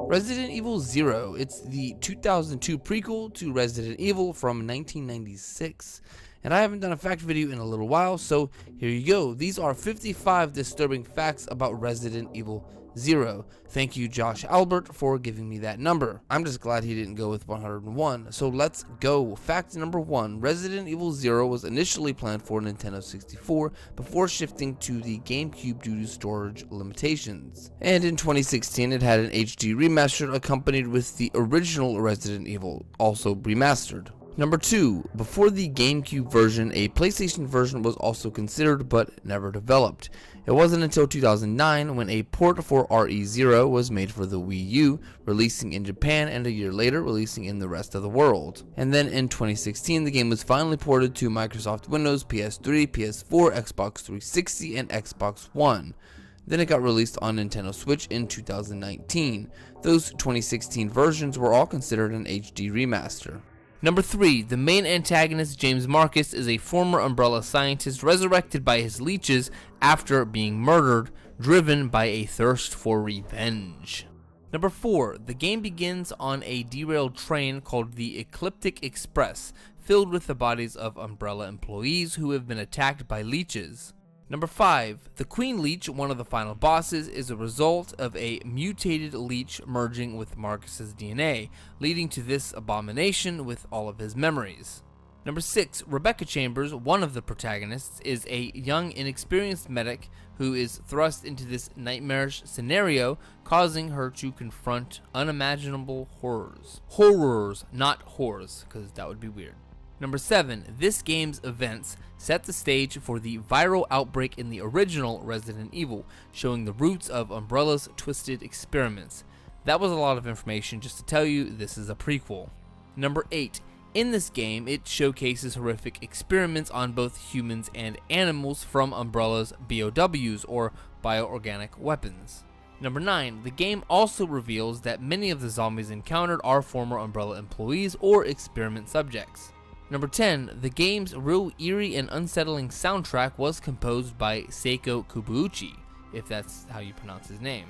Resident Evil 0, it's the 2002 prequel to Resident Evil from 1996, and I haven't done a fact video in a little while, so here you go. These are 55 disturbing facts about Resident Evil 0. Thank you, Josh Albert, for giving me that number. I'm just glad he didn't go with 101, so let's go. Fact number 1, Resident Evil 0 was initially planned for Nintendo 64 before shifting to the GameCube due to storage limitations. And in 2016, it had an HD remaster accompanied with the original Resident Evil, also remastered. Number 2, before the GameCube version, a PlayStation version was also considered but never developed. It wasn't until 2009 when a port for RE0 was made for the Wii U, releasing in Japan and a year later releasing in the rest of the world. And then in 2016, the game was finally ported to Microsoft Windows, PS3, PS4, Xbox 360, and Xbox One. Then it got released on Nintendo Switch in 2019. Those 2016 versions were all considered an HD remaster. Number 3, the main antagonist, James Marcus, is a former Umbrella scientist resurrected by his leeches after being murdered, driven by a thirst for revenge. Number 4, the game begins on a derailed train called the Ecliptic Express, filled with the bodies of Umbrella employees who have been attacked by leeches. Number 5, the Queen Leech, one of the final bosses, is a result of a mutated leech merging with Marcus's DNA, leading to this abomination with all of his memories. Number 6, Rebecca Chambers, one of the protagonists, is a young, inexperienced medic who is thrust into this nightmarish scenario, causing her to confront unimaginable horrors. Horrors, not whores, because that would be weird. Number 7, this game's events set the stage for the viral outbreak in the original Resident Evil, showing the roots of Umbrella's twisted experiments. That was a lot of information just to tell you this is a prequel. Number 8, in this game it showcases horrific experiments on both humans and animals from Umbrella's BOWs, or bioorganic weapons. Number 9, the game also reveals that many of the zombies encountered are former Umbrella employees or experiment subjects. Number 10, the game's real eerie and unsettling soundtrack was composed by Seiko Kubuuchi, if that's how you pronounce his name.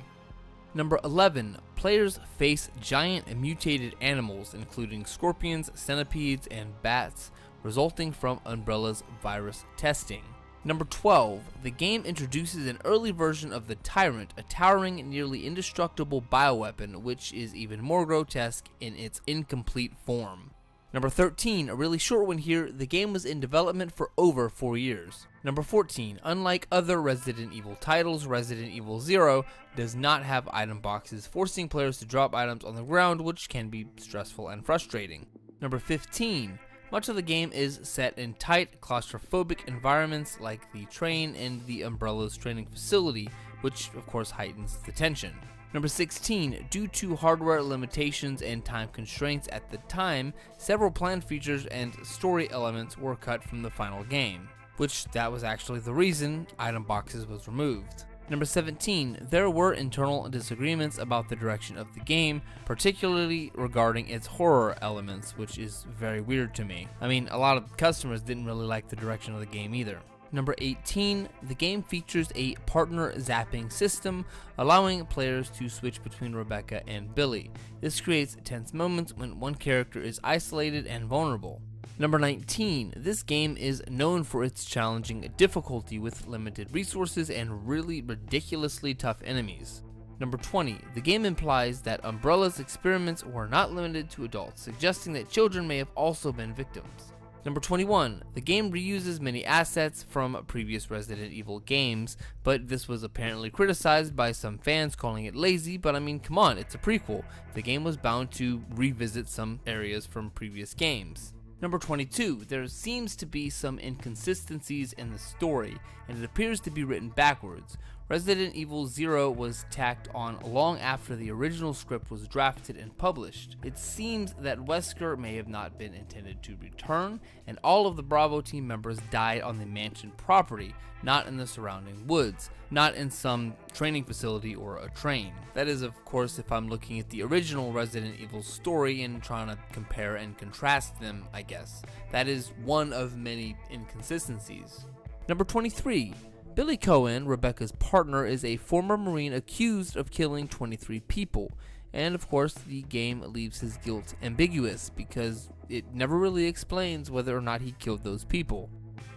Number 11, players face giant mutated animals, including scorpions, centipedes, and bats, resulting from Umbrella's virus testing. Number 12, the game introduces an early version of the Tyrant, a towering, nearly indestructible bioweapon, which is even more grotesque in its incomplete form. Number 13, a really short one here, the game was in development for over 4 years. Number 14, unlike other Resident Evil titles, Resident Evil 0 does not have item boxes, forcing players to drop items on the ground, which can be stressful and frustrating. Number 15, much of the game is set in tight, claustrophobic environments like the train and the Umbrella's training facility, which of course heightens the tension. Number 16, due to hardware limitations and time constraints at the time, several planned features and story elements were cut from the final game, which that was actually the reason item boxes was removed. Number 17, there were internal disagreements about the direction of the game, particularly regarding its horror elements, which is very weird to me. I mean, a lot of customers didn't really like the direction of the game either. Number 18, the game features a partner zapping system, allowing players to switch between Rebecca and Billy. This creates tense moments when one character is isolated and vulnerable. Number 19, this game is known for its challenging difficulty with limited resources and really ridiculously tough enemies. Number 20, the game implies that Umbrella's experiments were not limited to adults, suggesting that children may have also been victims. Number 21, the game reuses many assets from previous Resident Evil games, but this was apparently criticized by some fans calling it lazy, but I mean, come on, it's a prequel. The game was bound to revisit some areas from previous games. Number 22, there seems to be some inconsistencies in the story, and it appears to be written backwards. Resident Evil 0 was tacked on long after the original script was drafted and published. It seems that Wesker may have not been intended to return, and all of the Bravo team members died on the mansion property, not in the surrounding woods, not in some training facility or a train. That is, of course, if I'm looking at the original Resident Evil story and trying to compare and contrast them, I guess. That is one of many inconsistencies. Number 23. Billy Cohen, Rebecca's partner, is a former Marine accused of killing 23 people. And of course, the game leaves his guilt ambiguous because it never really explains whether or not he killed those people.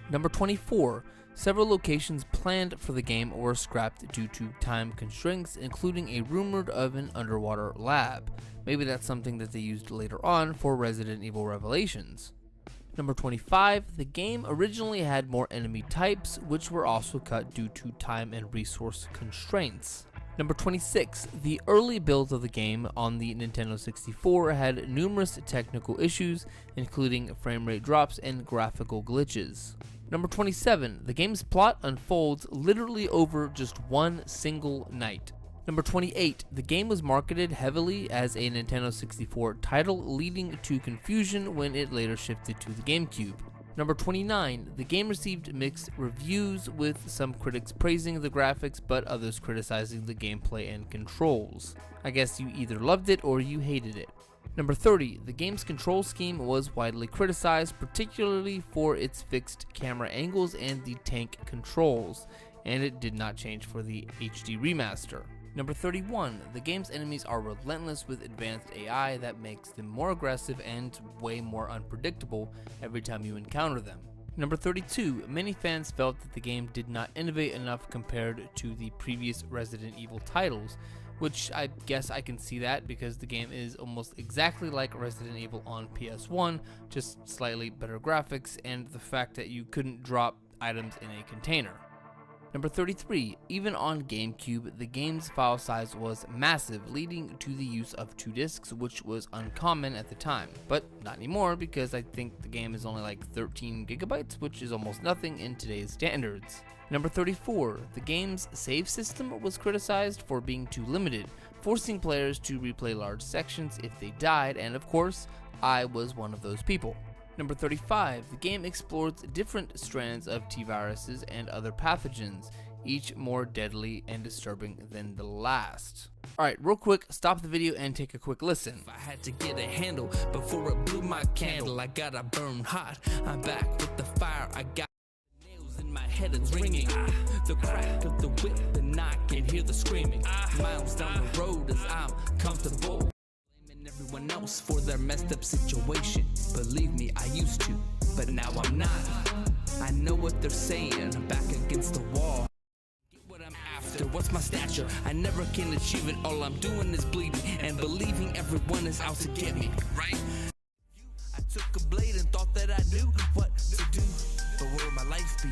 Number 24. Several locations planned for the game were scrapped due to time constraints, including a rumored of an underwater lab. Maybe that's something that they used later on for Resident Evil Revelations. Number 25, the game originally had more enemy types, which were also cut due to time and resource constraints. Number 26, the early builds of the game on the Nintendo 64 had numerous technical issues, including frame rate drops and graphical glitches. Number 27, the game's plot unfolds literally over just one single night. Number 28, the game was marketed heavily as a Nintendo 64 title, leading to confusion when it later shifted to the GameCube. Number 29, the game received mixed reviews, with some critics praising the graphics but others criticizing the gameplay and controls. I guess you either loved it or you hated it. Number 30, the game's control scheme was widely criticized, particularly for its fixed camera angles and the tank controls, and it did not change for the HD remaster. Number 31, the game's enemies are relentless with advanced AI that makes them more aggressive and way more unpredictable every time you encounter them. Number 32, many fans felt that the game did not innovate enough compared to the previous Resident Evil titles, which I guess I can see that because the game is almost exactly like Resident Evil on PS1, just slightly better graphics and the fact that you couldn't drop items in a container. Number 33, even on GameCube, the game's file size was massive, leading to the use of 2 discs, which was uncommon at the time, but not anymore because I think the game is only like 13 gigabytes, which is almost nothing in today's standards. Number 34, the game's save system was criticized for being too limited, forcing players to replay large sections if they died, and of course, I was one of those people. Number 35, the game explores different strands of T-viruses and other pathogens, each more deadly and disturbing than the last. Alright, real quick, stop the video and take a quick listen. If I had to get a handle before it blew my candle, I gotta burn hot. I'm back with the fire, I got nails in my head, it's ringing. The crack of the whip, the knock, and hear the screaming. Miles down the road as I'm comfortable. Everyone else for their messed up situation. Believe me, I used to, but now I'm not. I know what they're saying, I'm back against the wall. Get what I'm after, what's my stature? I never can achieve it, all I'm doing is bleeding and believing everyone is out to get me, right? I took a blade and thought that I knew what to do, but where would my life be?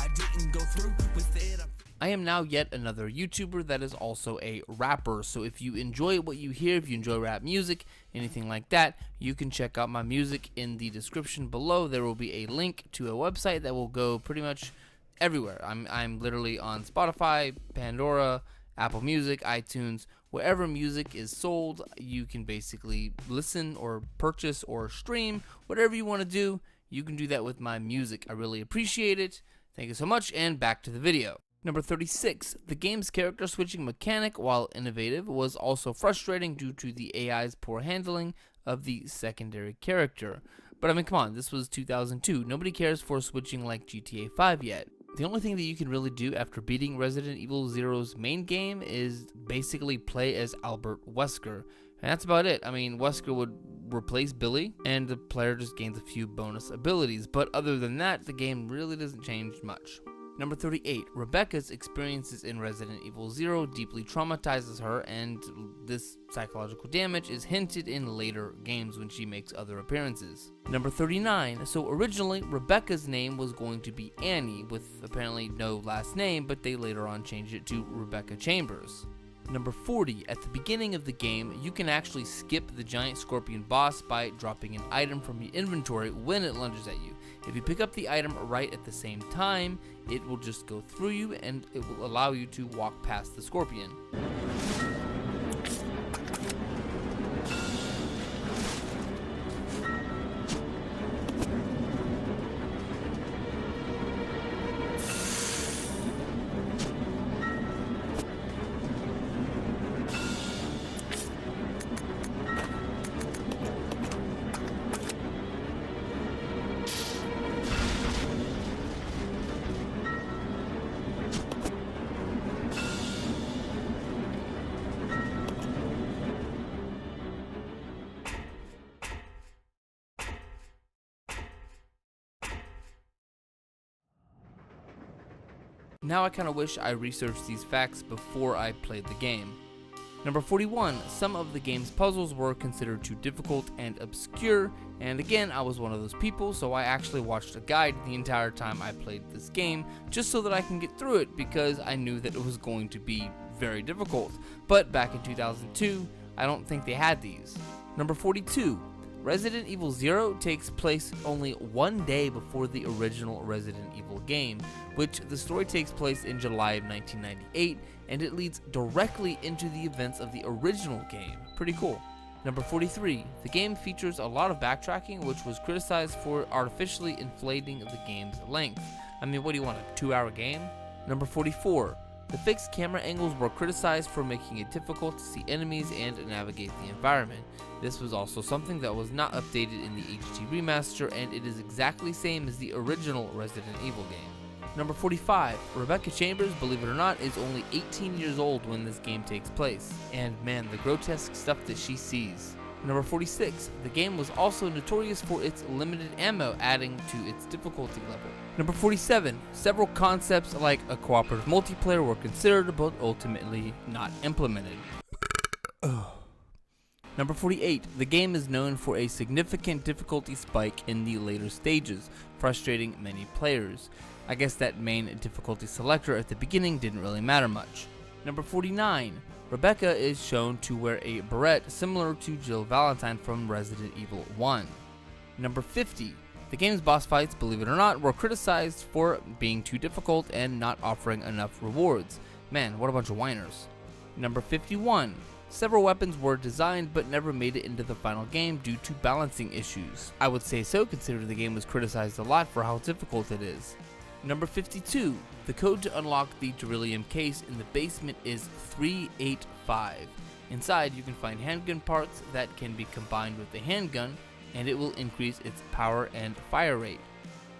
I didn't go through with it. I am now yet another YouTuber that is also a rapper, so if you enjoy what you hear, if you enjoy rap music, anything like that, you can check out my music in the description below. There will be a link to a website that will go pretty much everywhere. I'm literally on Spotify, Pandora, Apple Music, iTunes, wherever music is sold, you can basically listen or purchase or stream, whatever you want to do, you can do that with my music. I really appreciate it. Thank you so much, and back to the video. Number 36, the game's character switching mechanic, while innovative, was also frustrating due to the AI's poor handling of the secondary character. But I mean, come on, this was 2002. Nobody cares for switching like GTA 5 yet. The only thing that you can really do after beating Resident Evil 0's main game is basically play as Albert Wesker. And that's about it. I mean, Wesker would replace Billy, and the player just gains a few bonus abilities. But other than that, the game really doesn't change much. Number 38, Rebecca's experiences in Resident Evil 0 deeply traumatizes her, and this psychological damage is hinted in later games when she makes other appearances. Number 39, so originally Rebecca's name was going to be Annie, with apparently no last name, but they later on changed it to Rebecca Chambers. Number 40, at the beginning of the game, you can actually skip the giant scorpion boss by dropping an item from your inventory when it lunges at you. If you pick up the item right at the same time, it will just go through you and it will allow you to walk past the scorpion. Now I kinda wish I researched these facts before I played the game. Number 41, some of the game's puzzles were considered too difficult and obscure, and again, I was one of those people, so I actually watched a guide the entire time I played this game, just so that I can get through it, because I knew that it was going to be very difficult. But back in 2002, I don't think they had these. Number 42, Resident Evil 0 takes place only one day before the original Resident Evil game, which the story takes place in July of 1998, and it leads directly into the events of the original game. Pretty cool. Number 43, the game features a lot of backtracking, which was criticized for artificially inflating the game's length. I mean, what do you want, a 2-hour game? Number 44, the fixed camera angles were criticized for making it difficult to see enemies and navigate the environment. This was also something that was not updated in the HD remaster, and it is exactly the same as the original Resident Evil game. Number 45, Rebecca Chambers, believe it or not, is only 18 years old when this game takes place, and man, the grotesque stuff that she sees. Number 46, the game was also notorious for its limited ammo, adding to its difficulty level. Number 47, several concepts like a cooperative multiplayer were considered, but ultimately not implemented. Number 48, the game is known for a significant difficulty spike in the later stages, frustrating many players. I guess that main difficulty selector at the beginning didn't really matter much. Number 49, Rebecca is shown to wear a beret similar to Jill Valentine from Resident Evil 1. Number 50, the game's boss fights, believe it or not, were criticized for being too difficult and not offering enough rewards. Man, what a bunch of whiners. Number 51, several weapons were designed but never made it into the final game due to balancing issues. I would say so, considering the game was criticized a lot for how difficult it is. Number 52, the code to unlock the Delirium case in the basement is 385. Inside, you can find handgun parts that can be combined with the handgun, and it will increase its power and fire rate.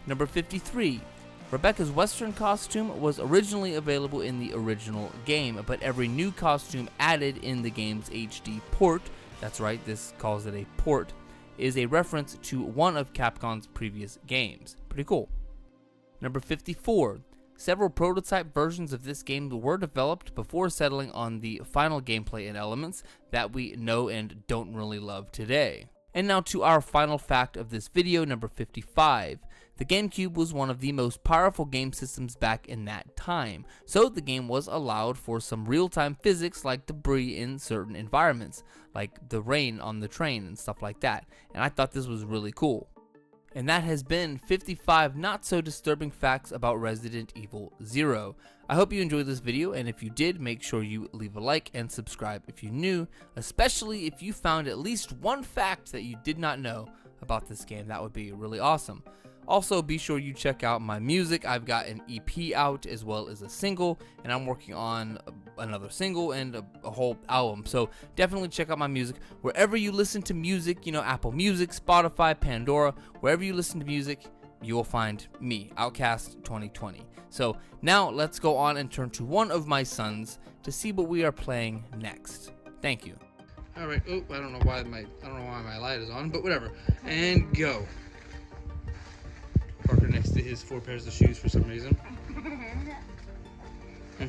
Number 53, Rebecca's Western costume was originally available in the original game, but every new costume added in the game's HD port, that's right, this calls it a port, is a reference to one of Capcom's previous games. Pretty cool. Number 54, several prototype versions of this game were developed before settling on the final gameplay and elements that we know and don't really love today. And now to our final fact of this video, number 55. The GameCube was one of the most powerful game systems back in that time, so the game was allowed for some real-time physics like debris in certain environments, like the rain on the train and stuff like that, and I thought this was really cool. And that has been 55 not so disturbing facts about Resident Evil 0. I hope you enjoyed this video, and if you did, make sure you leave a like and subscribe if you're new, especially if you found at least one fact that you did not know about this game. That would be really awesome. Also, be sure you check out my music. I've got an EP out as well as a single, and I'm working on another single and a whole album. So definitely check out my music. Wherever you listen to music, you know, Apple Music, Spotify, Pandora, wherever you listen to music, you will find me, Outcast 2020. So now let's go on and turn to one of my sons to see what we are playing next. Thank you. All right. Oh, I don't know why my light is on, but whatever. And go. Parker next to his 4 pairs of shoes for some reason.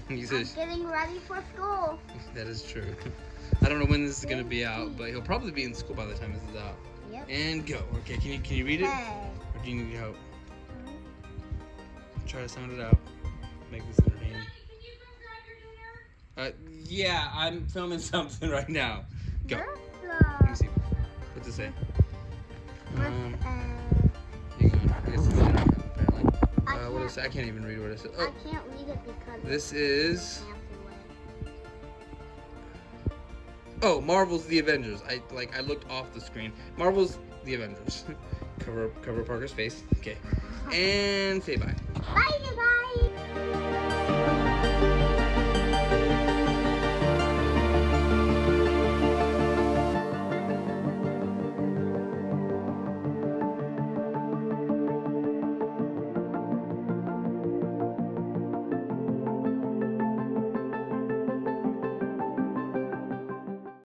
He says, I'm getting ready for school. That is true. I don't know when this is going to be out, but he'll probably be in school by the time this is out. Yep. And go. Okay, can you read it? Hey. Or do you need help? Try to sound it out. Make this entertaining. Yeah, I'm filming something right now. Go. Bertha. Let me see. What's it say? Hang on. I guess it's internet, apparently. What is it? I can't even read what it says. I Oh, can't read it because this is. fancy way. Oh, Marvel's The Avengers. I looked off the screen. Marvel's The Avengers. cover Parker's face. Okay. And say bye. Bye, you guys.